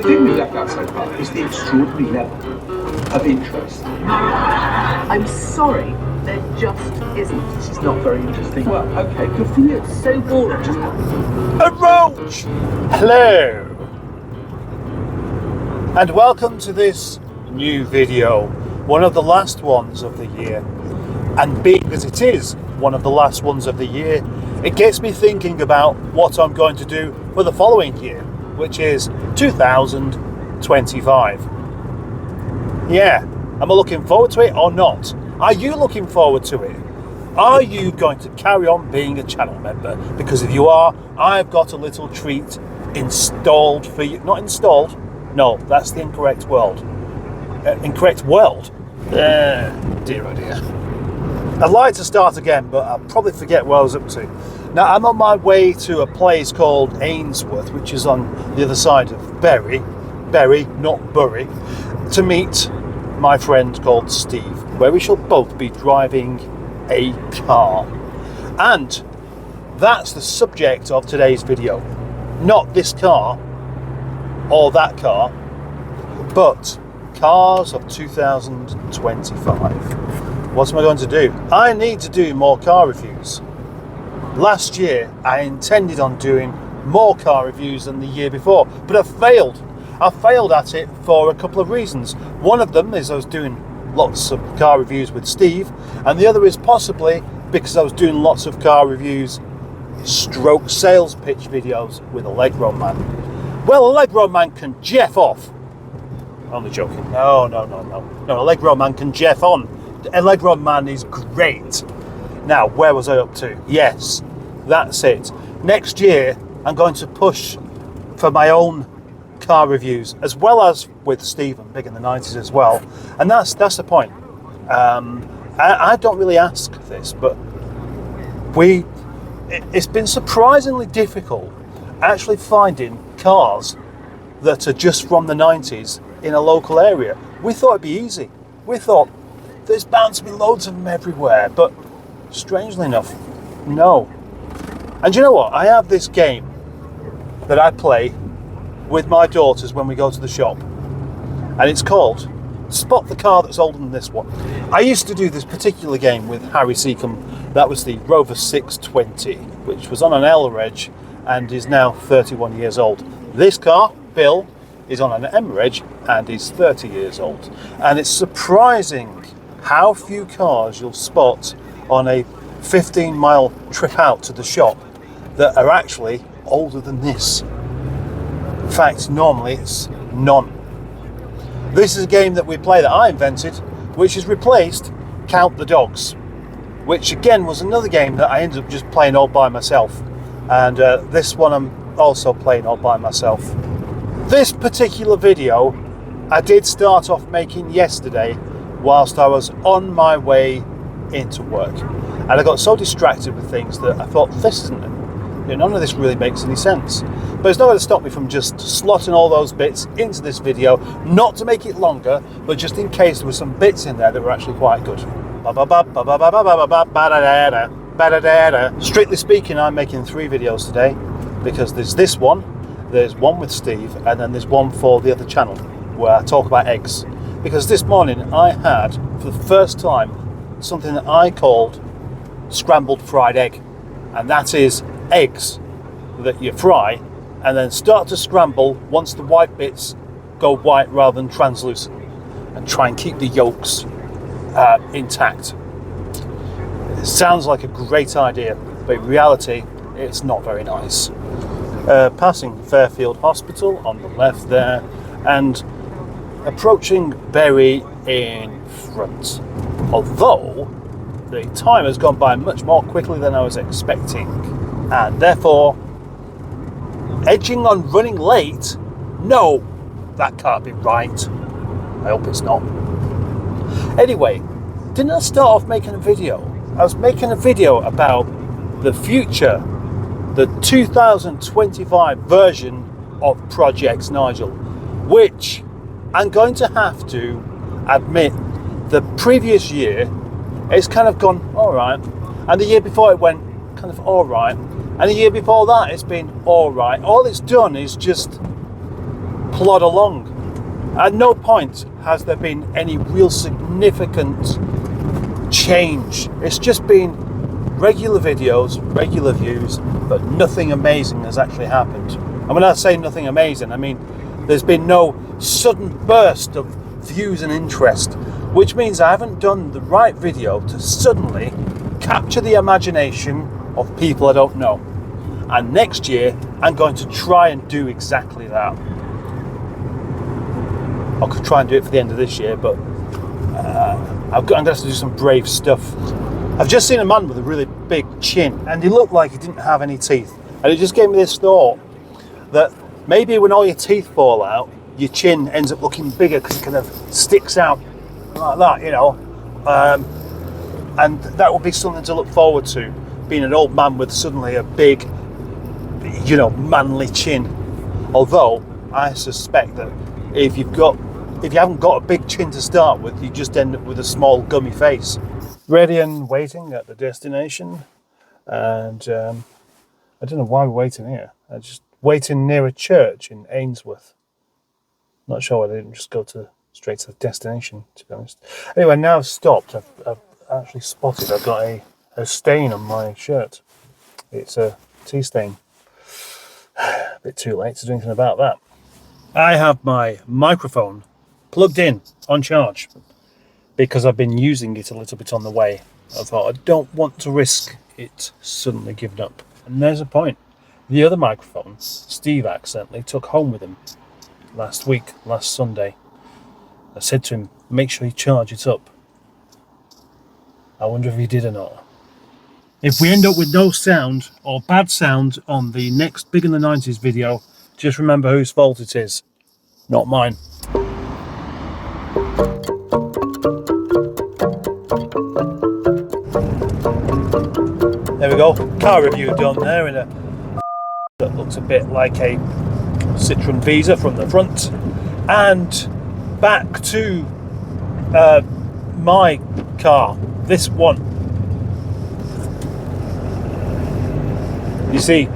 thing we've left out so far is the extraordinary level of interest. I'm sorry, there just isn't. This is not very interesting. Well, okay, good for you. It's so boring. Just A roach! Hello! And welcome to this new video, one of the last ones of the year. And being as it is one of the last ones of the year, it gets me thinking about what I'm going to do for the following year, which is 2025. Yeah, am I looking forward to it or not? Are you looking forward to it? Are you going to carry on being a channel member? Because if you are, I've got a little treat installed for you. Not installed, no, that's the incorrect word. Incorrect world. Dear oh dear. I'd like to start again, but I'll probably forget what I was up to. Now, I'm on my way to a place called Ainsworth, which is on the other side of Bury, not Bury, to meet my friend called Steve, where we shall both be driving a car. And that's the subject of today's video. Not this car or that car, but cars of 2025. What am I going to do? I need to do more car reviews. Last year, I intended on doing more car reviews than the year before, but I failed. I failed at it for a couple of reasons. One of them is I was doing lots of car reviews with Steve, and the other is possibly because I was doing lots of car reviews stroke sales pitch videos with a Allegro man. Well, Allegro man can jeff off. Only joking. No. Allegro man can jeff on. Allegro man is great. Now, where was I up to? Yes, that's it. Next year, I'm going to push for my own car reviews, as well as with Stephen, big in the 90s as well. And that's the point. I don't really ask this, but it's been surprisingly difficult actually finding cars that are just from the 90s in a local area. We thought it'd be easy. We thought there's bound to be loads of them everywhere, but strangely enough, no. And you know what? I have this game that I play with my daughters when we go to the shop, and it's called Spot the Car That's Older Than This One. I used to do this particular game with Harry Seacombe. That was the Rover 620, which was on an L-Reg and is now 31 years old. This car, Bill, is on an M-Reg and is 30 years old. And it's surprising how few cars you'll spot on a 15-mile trip out to the shop that are actually older than this. In fact, normally it's none. This is a game that we play that I invented, which has replaced Count the Dogs, which again was another game that I ended up just playing all by myself. And this one I'm also playing all by myself. This particular video I did start off making yesterday whilst I was on my way into work, and I got so distracted with things that I thought none of this really makes any sense. But it's not going to stop me from just slotting all those bits into this video, not to make it longer, but just in case there were some bits in there that were actually quite good. Strictly speaking, I'm making 3 videos today, because there's this one, there's one with Steve, and then there's one for the other channel where I talk about eggs. Because this morning I had, for the first time, something that I called scrambled fried egg. And that is eggs that you fry and then start to scramble once the white bits go white rather than translucent, and try and keep the yolks intact. It sounds like a great idea, but in reality it's not very nice. Passing Fairfield Hospital on the left there, and approaching Bury in front. Although the time has gone by much more quickly than I was expecting, and therefore edging on running late. No, that can't be right. I hope it's not. Anyway, didn't I start off making a video? I was making a video about the future, the 2025 version of Project Nigel, which I'm going to have to admit the previous year it's kind of gone alright, and the year before it went kind of alright, and the year before that it's been alright. All it's done is just plod along. At no point has there been any real significant change. It's just been regular videos, regular views, but nothing amazing has actually happened. And when I say nothing amazing, I mean there's been no sudden burst of views and interest, which means I haven't done the right video to suddenly capture the imagination of people I don't know. And next year, I'm going to try and do exactly that. I could try and do it for the end of this year, but I'm going to have to do some brave stuff. I've just seen a man with a really big chin, and he looked like he didn't have any teeth. And it just gave me this thought that maybe when all your teeth fall out, your chin ends up looking bigger because it kind of sticks out like that, you know. And that would be something to look forward to, being an old man with suddenly a big, you know, manly chin. Although I suspect that if you haven't got a big chin to start with, you just end up with a small gummy face. Ready and waiting at the destination, and I don't know why we're waiting here. I'm just waiting near a church in Ainsworth. Not sure why I didn't just go straight to the destination, to be honest. Anyway, now I've stopped. I've actually spotted I've got a stain on my shirt. It's a tea stain. A bit too late to do anything about that. I have my microphone plugged in on charge because I've been using it a little bit on the way. I thought I don't want to risk it suddenly giving up. And there's a point. The other microphone, Steve accidentally took home with him last Sunday. I said to him, make sure you charge it up. I wonder if he did or not. If we end up with no sound or bad sound on the next Big in the 90s video, just remember whose fault it is. Not mine. There we go. Car review done there in a that looks a bit like a Citroen Visa from the front. And back to my car, this one. You see,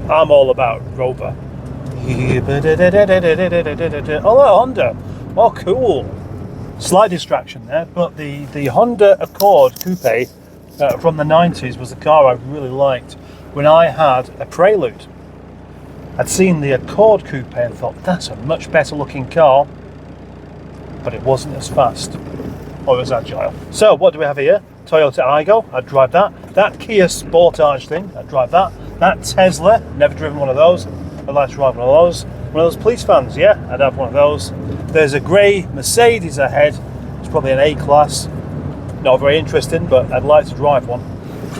I'm all about Rover. Oh, a Honda. Oh, cool. Slight distraction there, but the Honda Accord Coupe from the 90s was the car I really liked when I had a Prelude. I'd seen the Accord Coupe and thought, that's a much better looking car, but it wasn't as fast or as agile. So what do we have here? Toyota Aygo, I'd drive that. That Kia Sportage thing, I'd drive that. That Tesla, never driven one of those. I'd like to drive one of those. One of those police vans, yeah, I'd have one of those. There's a grey Mercedes ahead. It's probably an A-class. Not very interesting, but I'd like to drive one.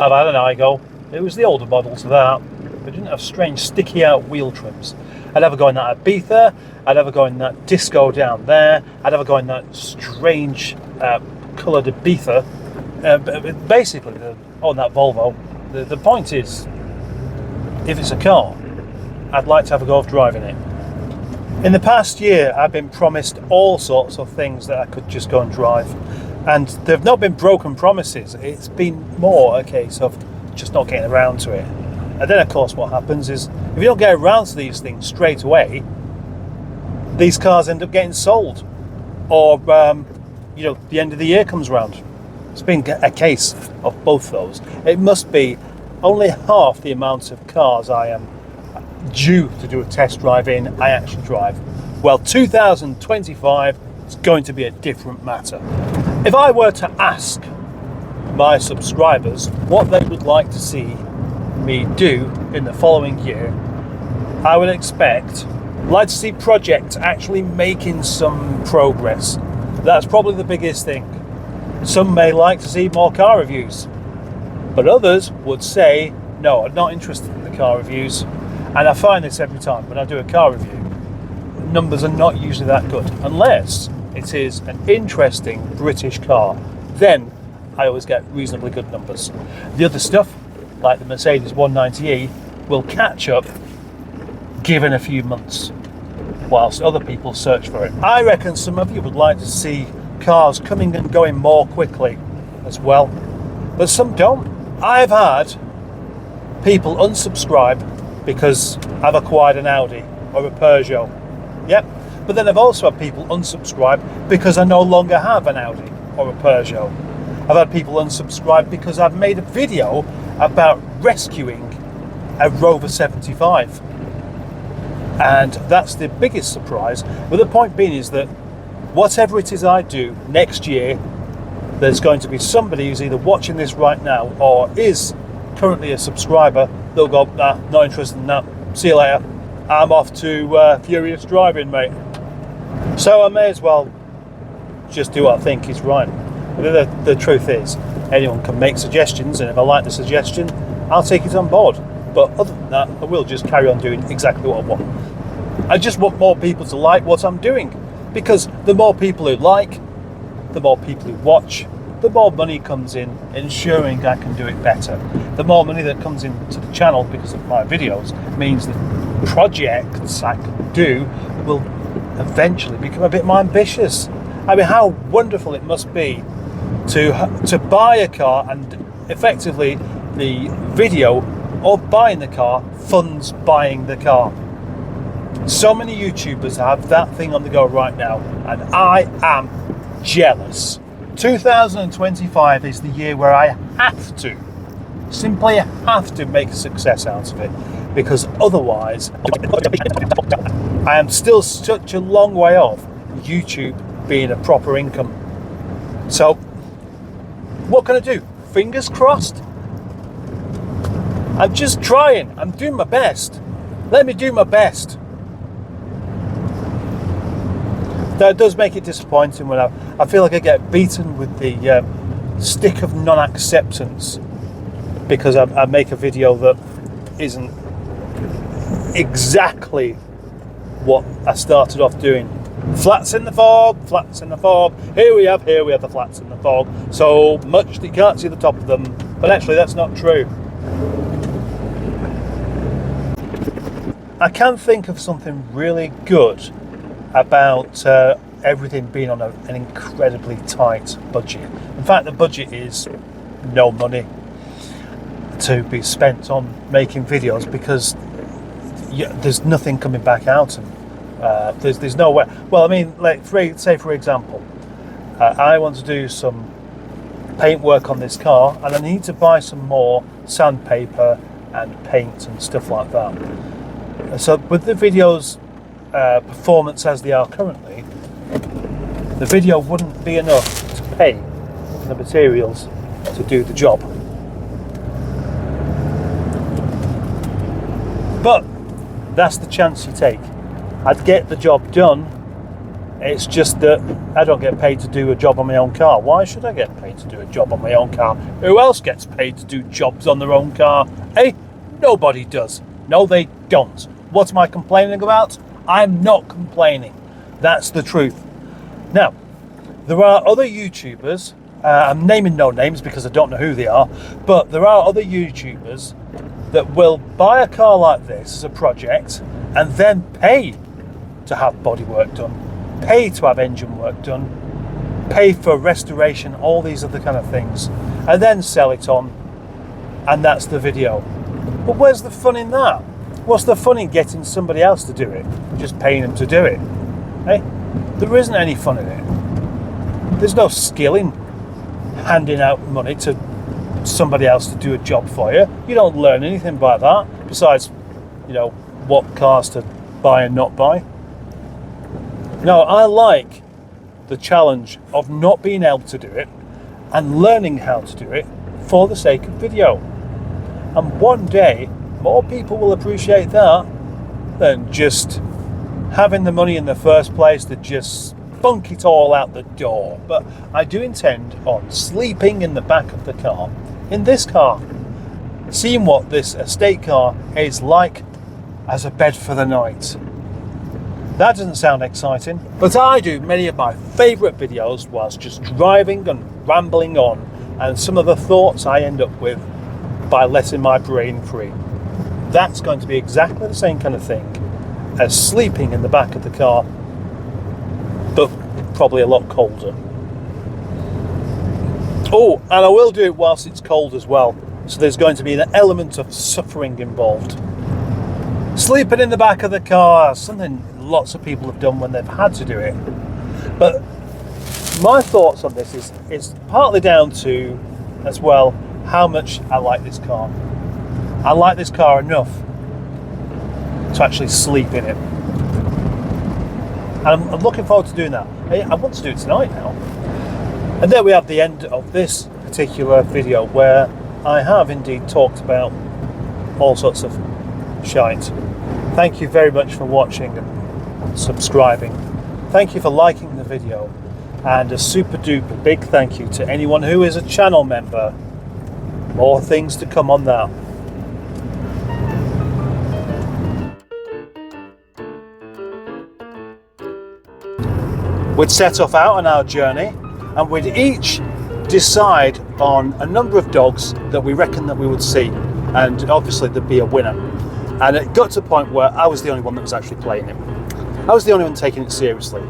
I've had an Aygo. It was the older model to that. It didn't have strange sticky out wheel trims. I'd ever go in that Ibiza. I'd ever go in that disco down there. I'd ever go in that strange coloured Ibiza. Basically, on that Volvo, the point is, if it's a car, I'd like to have a go of driving it. In the past year, I've been promised all sorts of things that I could just go and drive. And they've not been broken promises. It's been more a case of just not getting around to it. And then, of course, what happens is, if you don't get around to these things straight away, these cars end up getting sold. Or, the end of the year comes around. It's been a case of both those. It must be only half the amount of cars I am due to do a test drive in, I actually drive. Well, 2025 is going to be a different matter. If I were to ask my subscribers what they would like to see me do in the following year, I would like to see projects actually making some progress. That's probably the biggest thing. Some may like to see more car reviews, but others would say, no, I'm not interested in the car reviews. And I find this every time when I do a car review, numbers are not usually that good, unless it is an interesting British car. Then I always get reasonably good numbers. The other stuff, like the Mercedes 190e, will catch up given a few months, whilst other people search for it. I reckon some of you would like to see cars coming and going more quickly as well, but some don't. I've had people unsubscribe because I've acquired an Audi or a Peugeot. Yep. But then I've also had people unsubscribe because I no longer have an Audi or a Peugeot. I've had people unsubscribe because I've made a video about rescuing a Rover 75. And that's the biggest surprise. But the point being is that whatever it is I do next year, there's going to be somebody who's either watching this right now or is currently a subscriber. They'll go, nah, not interested in that. See you later. I'm off to Furious Driving, mate. So I may as well just do what I think is right. But the truth is, anyone can make suggestions, and if I like the suggestion, I'll take it on board. But other than that, I will just carry on doing exactly what I want. I just want more people to like what I'm doing, because the more people who like, the more people who watch, the more money comes in ensuring I can do it better. The more money that comes into the channel because of my videos means that projects I can do will eventually become a bit more ambitious. I mean, how wonderful it must be to buy a car and effectively the video of buying the car funds buying the car. So many YouTubers have that thing on the go right now, and I am jealous. 2025 is the year where I simply have to make a success out of it, because otherwise I am still such a long way off YouTube being a proper income. So what can I do? Fingers crossed. I'm just trying. I'm doing my best. Let me do my best. That does make it disappointing when I feel like I get beaten with the stick of non-acceptance because I make a video that isn't exactly what I started off doing. Flats in the fog, flats in the fog. Here we have the flats in the fog. So much that you can't see the top of them. But actually that's not true. I can think of something really good about everything being on an incredibly tight budget. In fact, the budget is no money to be spent on making videos because there's nothing coming back out, and there's nowhere. Well, I mean, like say for example, I want to do some paint work on this car, and I need to buy some more sandpaper and paint and stuff like that. So with the videos performance as they are currently, the video wouldn't be enough to pay the materials to do the job. But that's the chance you take. I'd get the job done. It's just that I don't get paid to do a job on my own car. Why should I get paid to do a job on my own car? Who else gets paid to do jobs on their own car? Eh? Nobody does. No, they don't. What am I complaining about? I'm not complaining. That's the truth. Now, there are other YouTubers, I'm naming no names because I don't know who they are, but there are other YouTubers that will buy a car like this as a project and then pay to have bodywork done, pay to have engine work done, pay for restoration, all these other kind of things, and then sell it on, and that's the video. But where's the fun in that? What's the fun in getting somebody else to do it? Just paying them to do it? Eh? There isn't any fun in it. There's no skill in handing out money to somebody else to do a job for you. You don't learn anything by that, besides, what cars to buy and not buy. No, I like the challenge of not being able to do it and learning how to do it for the sake of video. And one day, more people will appreciate that than just having the money in the first place to just bunk it all out the door. But I do intend on sleeping in the back of the car, in this car, seeing what this estate car is like as a bed for the night. That doesn't sound exciting, but I do many of my favourite videos whilst just driving and rambling on, and some of the thoughts I end up with by letting my brain free. That's going to be exactly the same kind of thing as sleeping in the back of the car, but probably a lot colder. Oh, and I will do it whilst it's cold as well, so there's going to be an element of suffering involved. Sleeping in the back of the car, something lots of people have done when they've had to do it. But my thoughts on this is partly down to, as well, how much I like this car. I like this car enough to actually sleep in it. And I'm looking forward to doing that. I want to do it tonight now. And there we have the end of this particular video, where I have indeed talked about all sorts of shite. Thank you very much for watching and subscribing. Thank you for liking the video, and a super duper big thank you to anyone who is a channel member. More things to come on that. We'd set off out on our journey, and we'd each decide on a number of dogs that we reckon that we would see, and obviously there'd be a winner. And it got to a point where I was the only one that was actually playing it. I was the only one taking it seriously.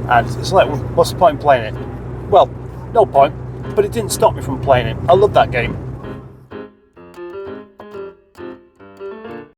And it's like, well, what's the point in playing it? Well, no point, but it didn't stop me from playing it. I love that game.